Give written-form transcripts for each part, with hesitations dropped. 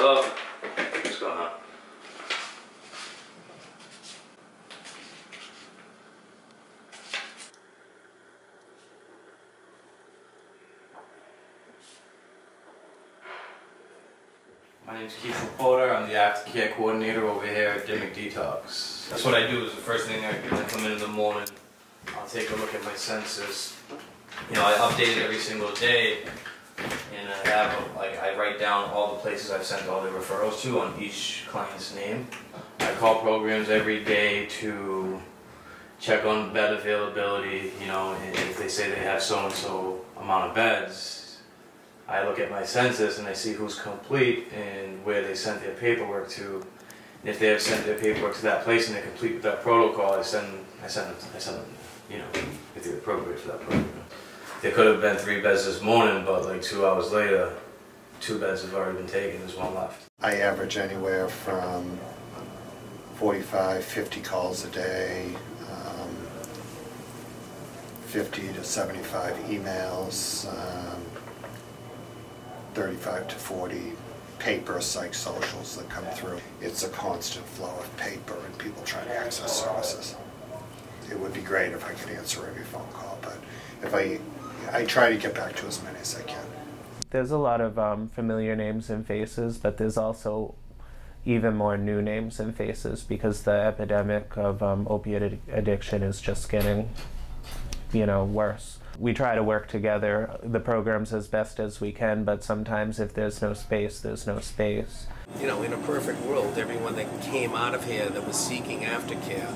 Hello. What's going on? My name is Keith Porter. I'm the aftercare coordinator over here at Dimmick Detox. That's what I do. Is the first thing I come in the morning. I'll take a look at my census. You know, I update it every single day, and I have I write down all the places I've sent all the referrals to on each client's name. I call programs every day to check on bed availability. You know, and if they say they have so and so amount of beds, I look at my census and I see who's complete and where they sent their paperwork to. And if they have sent their paperwork to that place and they're complete with that protocol, I send them, you know, if they're appropriate for that program. There could have been 3 beds this morning, but like 2 hours later, 2 beds have already been taken, there's 1 left. I average anywhere from 45, 50 calls a day, 50 to 75 emails, 35 to 40 paper psychosocials that come through. It's a constant flow of paper and people trying to access services. It would be great if I could answer every phone call, but if I try to get back to as many as I can. There's a lot of familiar names and faces, but there's also even more new names and faces because the epidemic of opiate addiction is just getting, you know, worse. We try to work together, the programs as best as we can, but sometimes if there's no space, there's no space. You know, in a perfect world, everyone that came out of here that was seeking aftercare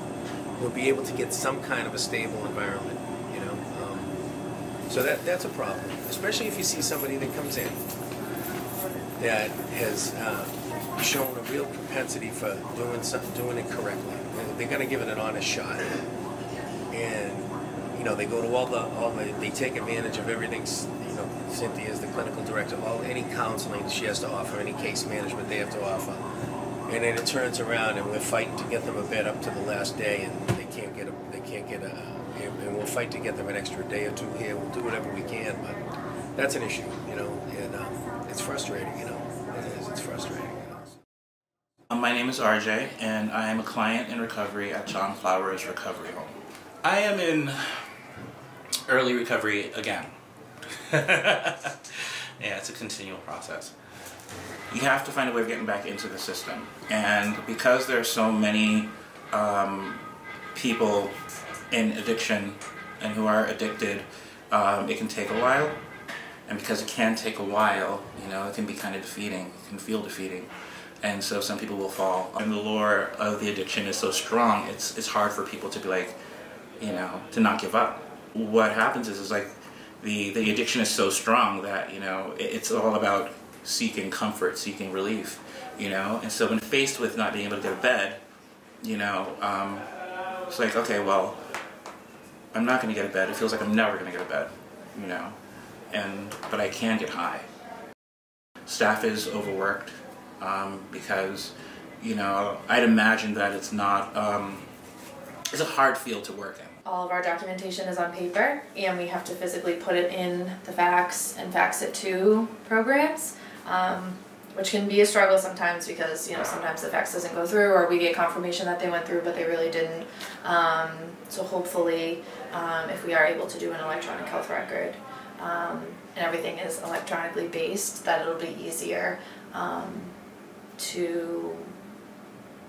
would be able to get some kind of a stable environment, you know. So that's a problem, especially if you see somebody that comes in that has shown a real propensity for doing it correctly. They're going to give it an honest shot, and you know, they go to they take advantage of everything. You know, Cynthia is the clinical director. Any counseling she has to offer, any case management they have to offer, and then it turns around and we're fighting to get them a bed up to the last day, and they can't get and we'll fight to get them an extra day or 2 here. We'll do whatever we can, but that's an issue, you know, and it's frustrating, you know. It is. It's frustrating. You know? My name is RJ, and I am a client in recovery at John Flowers Recovery Home. I am in early recovery again. Yeah, it's a continual process. You have to find a way of getting back into the system, and because there are so many people in addiction and who are addicted, it can take a while, and because it can take a while, you know, it can be kind of defeating. It can feel defeating, and so some people will fall. And the lure of the addiction is so strong, it's hard for people to be like, you know, to not give up. What happens is like the addiction is so strong that, you know, it's all about seeking comfort, seeking relief, you know. And so when faced with not being able to go to bed, you know, it's like, okay, well, I'm not going to get to bed. It feels like I'm never going to get to bed, you know, but I can get high. Staff is overworked because, you know, I'd imagine that it's not, it's a hard field to work in. All of our documentation is on paper, and we have to physically put it in the fax and fax it to programs, which can be a struggle sometimes because, you know, sometimes the fax doesn't go through, or we get confirmation that they went through but they really didn't. So hopefully, if we are able to do an electronic health record and everything is electronically based, that it'll be easier to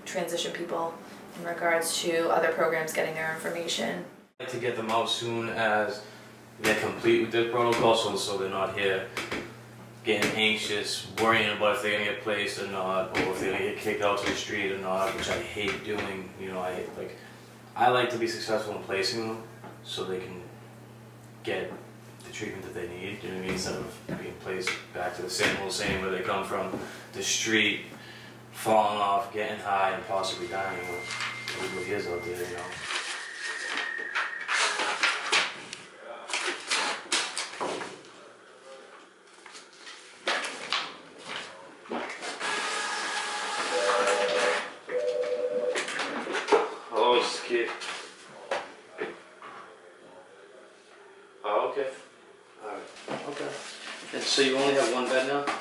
transition people in regards to other programs getting their information. I like to get them out soon as they're complete with their protocol, so they're not here getting anxious, worrying about if they're going to get placed or not, or if they're going to get kicked out to the street or not, which I hate doing. You know, I like to be successful in placing them so they can get the treatment that they need, you know what I mean, instead of being placed back to the same old same where they come from, the street, falling off, getting high, and possibly dying. You know, what is out there, you know. Hello, this is Kid. Oh, okay. Alright. Okay. And so you only have 1 bed now?